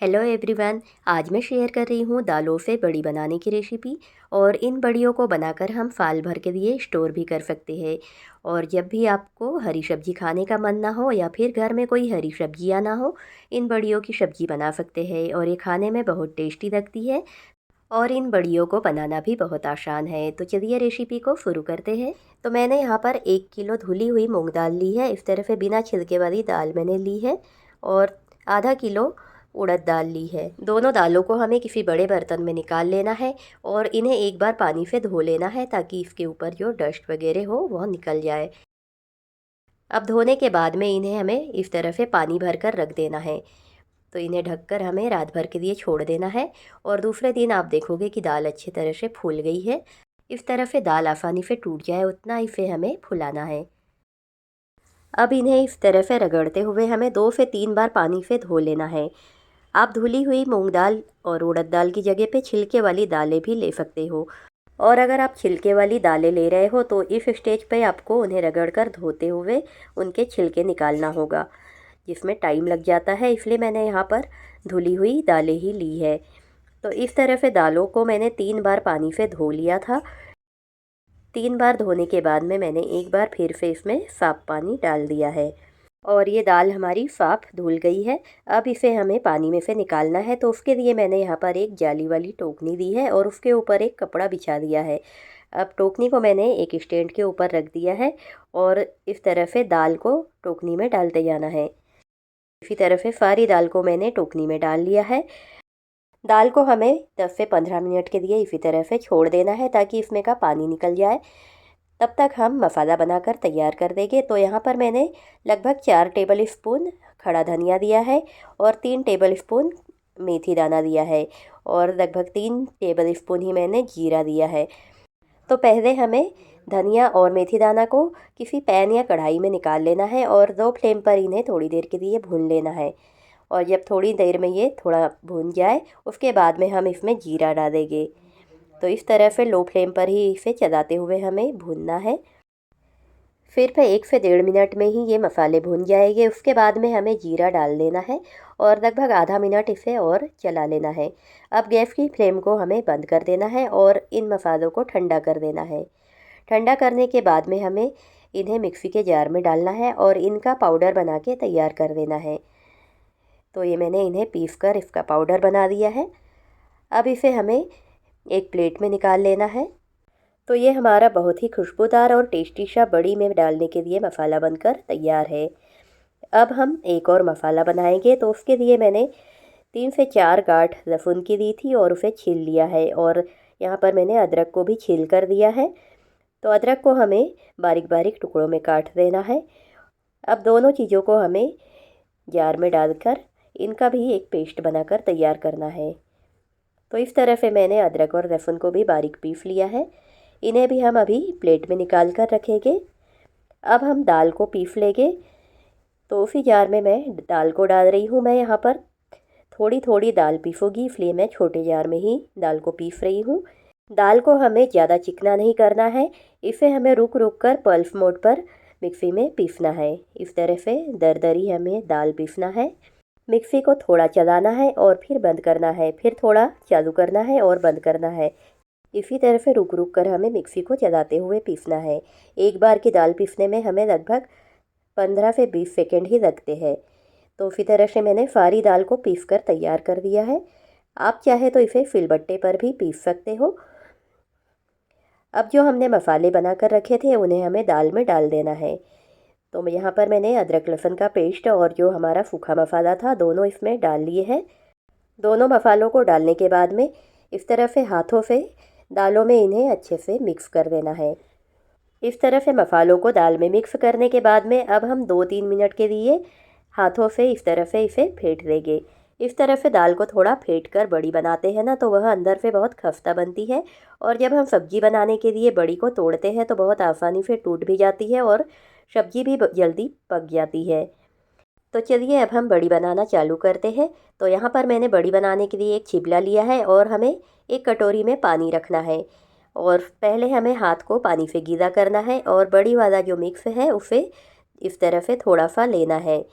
Hello everyone. आज मैं share कर रही हूँ दालों से बड़ी बनाने की रेसिपी। और इन बड़ियों को बनाकर हम साल भर के लिए स्टोर भी कर सकते हैं। और जब भी आपको हरी सब्जी खाने का मन ना हो या फिर घर में कोई हरी सब्जियाँ ना हो, इन बड़ियों की सब्जी बना सकते हैं और ये खाने में बहुत टेस्टी लगती है। और इन बड़ियों को बनाना भी बहुत आसान है। तो चलिए रेसिपी को शुरू करते हैं। तो मैंने यहाँ पर 1 किलो धुली हुई मूंग दाल ली है। इस तरह से बिना छिलके वाली दाल मैंने ली है। और आधा किलो उड़द दाल ली है। दोनों दालों को हमें किसी बड़े बर्तन में निकाल लेना है और इन्हें एक बार पानी से धो लेना है ताकि इसके ऊपर जो डस्ट वगैरह हो वह निकल जाए। अब धोने के बाद में इन्हें हमें इस तरह से पानी भर कर रख देना है। तो इन्हें ढककर हमें रात भर के लिए छोड़ देना है। और दूसरे दिन आप देखोगे कि दाल अच्छी तरह से फूल गई है। इस तरह से दाल आसानी से टूट जाए उतना इसे हमें फुलाना है। अब इन्हें इस तरह से रगड़ते हुए हमें 2 से 3 बार पानी से धो लेना है। आप धुली हुई मूंग दाल और उड़द दाल की जगह पे छिलके वाली दालें भी ले सकते हो। और अगर आप छिलके वाली दालें ले रहे हो तो इस स्टेज पे आपको उन्हें रगड़कर धोते हुए उनके छिलके निकालना होगा, जिसमें टाइम लग जाता है। इसलिए मैंने यहाँ पर धुली हुई दालें ही ली है। तो इस तरह से दालों को मैंने 3 बार पानी से धो लिया था। 3 बार धोने के बाद में मैंने एक बार फिर से इसमें साफ पानी डाल दिया है। और ये दाल हमारी साफ धुल गई है। अब इसे हमें पानी में से निकालना है। तो उसके लिए मैंने यहाँ पर एक जाली वाली टोकनी दी है और उसके ऊपर एक कपड़ा बिछा दिया है। अब टोकनी को मैंने एक स्टैंड के ऊपर रख दिया है और इस तरह से दाल को टोकनी में डालते जाना है। इसी तरह से सारी दाल को मैंने टोकनी में डाल लिया है। दाल को हमें 10 से 15 मिनट के लिए इसी तरह से छोड़ देना है ताकि इसमें का पानी निकल जाए। तब तक हम मसाला बनाकर तैयार कर देंगे। तो यहाँ पर मैंने लगभग 4 टेबल स्पून खड़ा धनिया दिया है और 3 टेबल स्पून मेथी दाना दिया है और लगभग 3 टेबल स्पून ही मैंने जीरा दिया है। तो पहले हमें धनिया और मेथी दाना को किसी पैन या कढ़ाई में निकाल लेना है और लो फ्लेम पर इन्हें थोड़ी देर के लिए भून लेना है। और जब थोड़ी देर में ये थोड़ा भून जाए उसके बाद में हम इसमें जीरा डालेंगे। तो इस तरह से लो फ्लेम पर ही इसे चलाते हुए हमें भूनना है। फिर 1 से 1.5 मिनट में ही ये मसाले भून जाएंगे। उसके बाद में हमें जीरा डाल देना है और लगभग आधा मिनट इसे और चला लेना है। अब गैस की फ्लेम को हमें बंद कर देना है और इन मसालों को ठंडा कर देना है। ठंडा करने के बाद में हमें इन्हें मिक्सी के जार में डालना है और इनका पाउडर बना के तैयार कर देना है। तो ये मैंने इन्हें पीस कर इसका पाउडर बना दिया है। अब इसे हमें एक प्लेट में निकाल लेना है। तो ये हमारा बहुत ही खुशबूदार और टेस्टी सा बड़ी में डालने के लिए मसाला बनकर तैयार है। अब हम एक और मसाला बनाएंगे। तो उसके लिए मैंने 3 से 4 गांठ लहसुन की दी थी और उसे छील लिया है। और यहाँ पर मैंने अदरक को भी छील कर दिया है। तो अदरक को हमें बारीक बारीक टुकड़ों में काट देना है। अब दोनों चीज़ों को हमें जार में डालकर इनका भी एक पेस्ट बनाकर तैयार करना है। तो इस तरह से मैंने अदरक और लहसुन को भी बारीक पीस लिया है। इन्हें भी हम अभी प्लेट में निकाल कर रखेंगे। अब हम दाल को पीस लेंगे। तो उसी जार में मैं दाल को डाल रही हूँ। मैं यहाँ पर थोड़ी थोड़ी दाल पीसूँगी, इसलिए मैं छोटे जार में ही दाल को पीस रही हूँ। दाल को हमें ज़्यादा चिकना नहीं करना है। इसे हमें रुक रुक कर पल्स मोड पर मिक्सी में पीसना है। इस तरह से दरदरी हमें दाल पीसना है। मिक्सी को थोड़ा चलाना है और फिर बंद करना है, फिर थोड़ा चालू करना है और बंद करना है। इसी तरह से रुक रुक कर हमें मिक्सी को चलाते हुए पीसना है। एक बार की दाल पीसने में हमें लगभग 15 से 20 सेकंड ही लगते हैं। तो इसी तरह से मैंने सारी दाल को पीस कर तैयार कर दिया है। आप चाहे तो इसे सिलबट्टे पर भी पीस सकते हो। अब जो हमने मसाले बना कर रखे थे उन्हें हमें दाल में डाल देना है। तो यहाँ पर मैंने अदरक लहसुन का पेस्ट और जो हमारा सूखा मसाला था दोनों इसमें डाल लिए हैं। दोनों मसालों को डालने के बाद में इस तरह से हाथों से दालों में इन्हें अच्छे से मिक्स कर देना है। इस तरह से मसालों को दाल में मिक्स करने के बाद में अब हम 2-3 मिनट के लिए हाथों से इस तरह से इसे फेंट देंगे। इस तरह से दाल को थोड़ा फेंट कर बड़ी बनाते हैं ना, तो वह अंदर से बहुत खस्ता बनती है। और जब हम सब्जी बनाने के लिए बड़ी को तोड़ते हैं तो बहुत आसानी से टूट भी जाती है और सब्जी भी जल्दी पक जाती है। तो चलिए अब हम बड़ी बनाना चालू करते हैं। तो यहाँ पर मैंने बड़ी बनाने के लिए एक छिबला लिया है और हमें एक कटोरी में पानी रखना है। और पहले हमें हाथ को पानी से गीला करना है और बड़ी वाला जो मिक्स है उसे इस तरह से थोड़ा सा लेना है।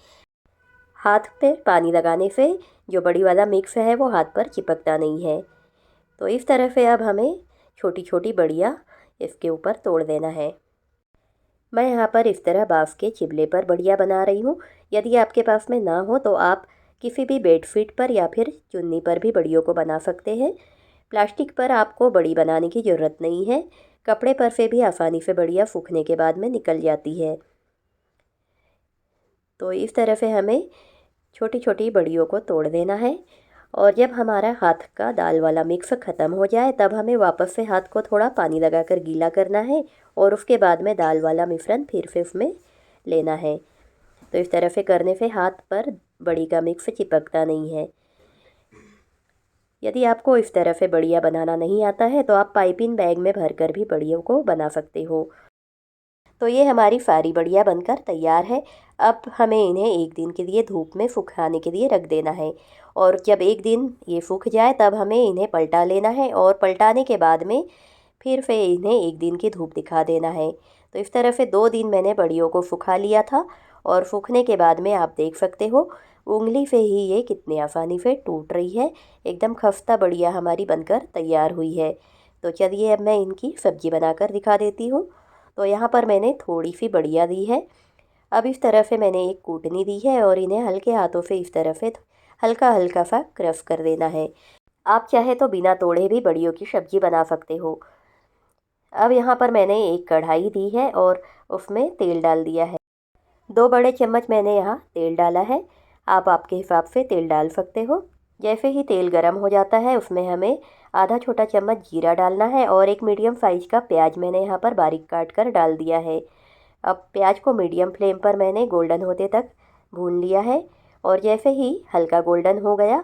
हाथ पे पानी लगाने से जो बड़ी वाला मिक्स है वो हाथ पर चिपकता नहीं है। तो इस तरह से अब हमें छोटी छोटी बड़ियाँ इसके ऊपर तोड़ देना है। मैं यहाँ पर इस तरह बाँस के चिबले पर बड़ियाँ बना रही हूँ। यदि आपके पास में ना हो तो आप किसी भी बेडशीट पर या फिर चुन्नी पर भी बड़ियों को बना सकते हैं। प्लास्टिक पर आपको बड़ी बनाने की ज़रूरत नहीं है। कपड़े पर से भी आसानी से बड़ियाँ सूखने के बाद में निकल जाती है। तो इस तरह से हमें छोटी छोटी बड़ियों को तोड़ देना है। और जब हमारा हाथ का दाल वाला मिक्स ख़त्म हो जाए तब हमें वापस से हाथ को थोड़ा पानी लगाकर गीला करना है और उसके बाद में दाल वाला मिश्रण फिर से उसमें लेना है। तो इस तरह से करने से हाथ पर बड़ी का मिक्स चिपकता नहीं है। यदि आपको इस तरह से बड़ियाँ बनाना नहीं आता है तो आप पाइपिंग बैग में भरकर भी बड़ियों को बना सकते हो। तो ये हमारी सारी बड़ियाँ बनकर तैयार है। अब हमें इन्हें एक दिन के लिए धूप में सुखाने के लिए रख देना है। और जब एक दिन ये सूख जाए तब हमें इन्हें पलटा लेना है और पलटाने के बाद में फिर से इन्हें एक दिन की धूप दिखा देना है। तो इस तरह से 2 दिन मैंने बड़ियों को सुखा लिया था और सूखने के बाद में आप देख सकते हो उंगली से ही ये कितनी आसानी से टूट रही है। एकदम खस्ता बड़िया हमारी बनकर तैयार हुई है। तो चलिए अब मैं इनकी सब्जी बनाकर दिखा देती हूँ। तो यहाँ पर मैंने थोड़ी सी बड़िया दी है। अब इस तरह से मैंने एक कूटनी दी है और इन्हें हल्के हाथों से इस तरह से हल्का हल्का सा क्रश कर देना है। आप चाहे तो बिना तोड़े भी बड़ियों की सब्जी बना सकते हो। अब यहाँ पर मैंने एक कढ़ाई दी है और उसमें तेल डाल दिया है। 2 बड़े चम्मच मैंने यहाँ तेल डाला है। आप आपके हिसाब से तेल डाल सकते हो। जैसे ही तेल गर्म हो जाता है उसमें हमें आधा छोटा चम्मच जीरा डालना है और एक मीडियम साइज़ का प्याज मैंने यहाँ पर बारीक काट कर डाल दिया है। अब प्याज को मीडियम फ्लेम पर मैंने गोल्डन होते तक भून लिया है। और जैसे ही हल्का गोल्डन हो गया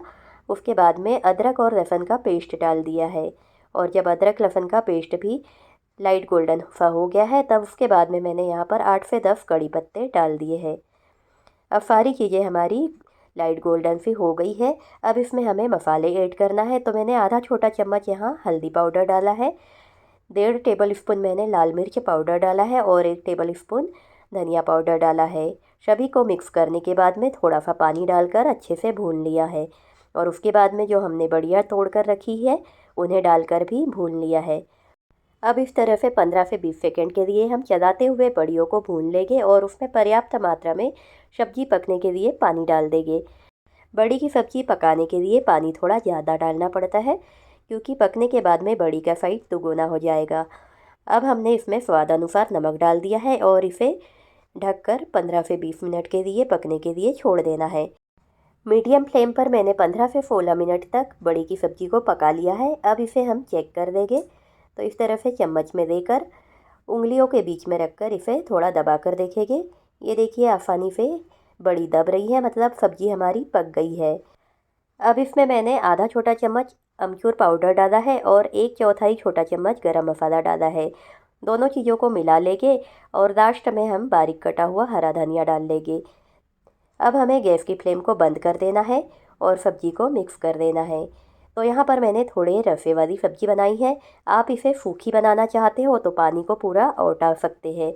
उसके बाद में अदरक और लहसुन का पेस्ट डाल दिया है। और जब अदरक लहसुन का पेस्ट भी लाइट गोल्डन सा हो गया है तब उसके बाद में मैंने यहाँ पर 8 से 10 कड़ी पत्ते डाल दिए हैं। अब सारी चीज़ें हमारी लाइट गोल्डन सी हो गई है। अब इसमें हमें मसाले ऐड करना है। तो मैंने आधा छोटा चम्मच यहाँ हल्दी पाउडर डाला है, 1.5 टेबल स्पून मैंने लाल मिर्च पाउडर डाला है और 1 टेबल स्पून धनिया पाउडर डाला है। सभी को मिक्स करने के बाद में थोड़ा सा पानी डालकर अच्छे से भून लिया है। और उसके बाद में जो हमने बड़ियाँ तोड़ कर रखी है उन्हें डालकर भी भून लिया है। अब इस तरह से 15 से 20 सेकंड के लिए हम चलाते हुए बड़ियों को भून लेंगे और उसमें पर्याप्त मात्रा में सब्जी पकने के लिए पानी डाल देंगे। बड़ी की सब्ज़ी पकाने के लिए पानी थोड़ा ज़्यादा डालना पड़ता है क्योंकि पकने के बाद में बड़ी का साइज दोगुना हो जाएगा। अब हमने इसमें स्वाद अनुसार नमक डाल दिया है और इसे ढककर 15 से 20 मिनट के लिए पकने के लिए छोड़ देना है। मीडियम फ्लेम पर मैंने 15 से 16 मिनट तक बड़ी की सब्ज़ी को पका लिया है। अब इसे हम चेक कर देंगे। तो इस तरह से चम्मच में देकर उंगलियों के बीच में रखकर इसे थोड़ा दबा कर देखेंगे। ये देखिए आसानी से बड़ी दब रही है, मतलब सब्ज़ी हमारी पक गई है। अब इसमें मैंने आधा छोटा चम्मच अमचूर पाउडर डाला है और 1/4 छोटा चम्मच गरम मसाला डाला है। दोनों चीज़ों को मिला लेंगे और लास्ट में हम बारीक कटा हुआ हरा धनिया डाल लेंगे। अब हमें गैस की फ्लेम को बंद कर देना है और सब्ज़ी को मिक्स कर देना है। तो यहाँ पर मैंने थोड़े रसे वाली सब्ज़ी बनाई है। आप इसे सूखी बनाना चाहते हो तो पानी को पूरा औटा सकते हैं।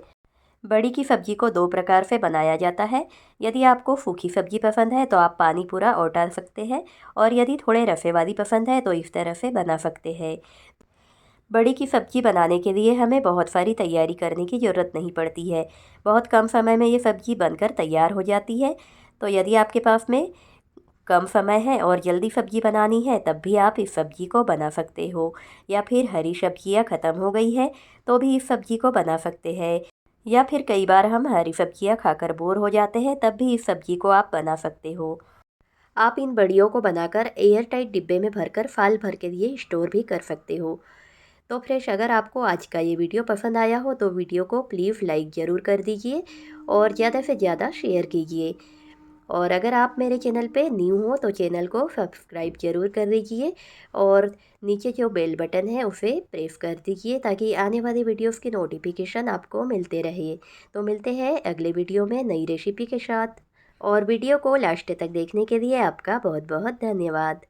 बड़ी की सब्ज़ी को 2 प्रकार से बनाया जाता है। यदि आपको सूखी सब्ज़ी पसंद है तो आप पानी पूरा औटा सकते हैं और यदि थोड़े रसे वाली पसंद है तो इस तरह से बना सकते हैं। बड़ी की सब्ज़ी बनाने के लिए हमें बहुत सारी तैयारी करने की ज़रूरत नहीं पड़ती है। बहुत कम समय में ये सब्ज़ी बनकर तैयार हो जाती है। तो यदि आपके पास में कम समय है और जल्दी सब्ज़ी बनानी है तब भी आप इस सब्ज़ी को बना सकते हो। या फिर हरी सब्ज़ियाँ ख़त्म हो गई है तो भी इस सब्ज़ी को बना सकते हैं। या फिर कई बार हम हरी सब्ज़ियाँ खाकर बोर हो जाते हैं तब भी इस सब्ज़ी को आप बना सकते हो। आप इन बड़ियों को बनाकर एयर टाइट डिब्बे में भरकर साल भर के लिए स्टोर भी कर सकते हो। तो फ्रेश, अगर आपको आज का ये वीडियो पसंद आया हो तो वीडियो को प्लीज़ लाइक ज़रूर कर दीजिए और ज़्यादा से ज़्यादा शेयर कीजिए। और अगर आप मेरे चैनल पे न्यू हो तो चैनल को सब्सक्राइब ज़रूर कर दीजिए और नीचे जो बेल बटन है उसे प्रेस कर दीजिए ताकि आने वाली वीडियोस की नोटिफिकेशन आपको मिलते रहे। तो मिलते हैं अगले वीडियो में नई रेसिपी के साथ। और वीडियो को लास्ट तक देखने के लिए आपका बहुत बहुत धन्यवाद।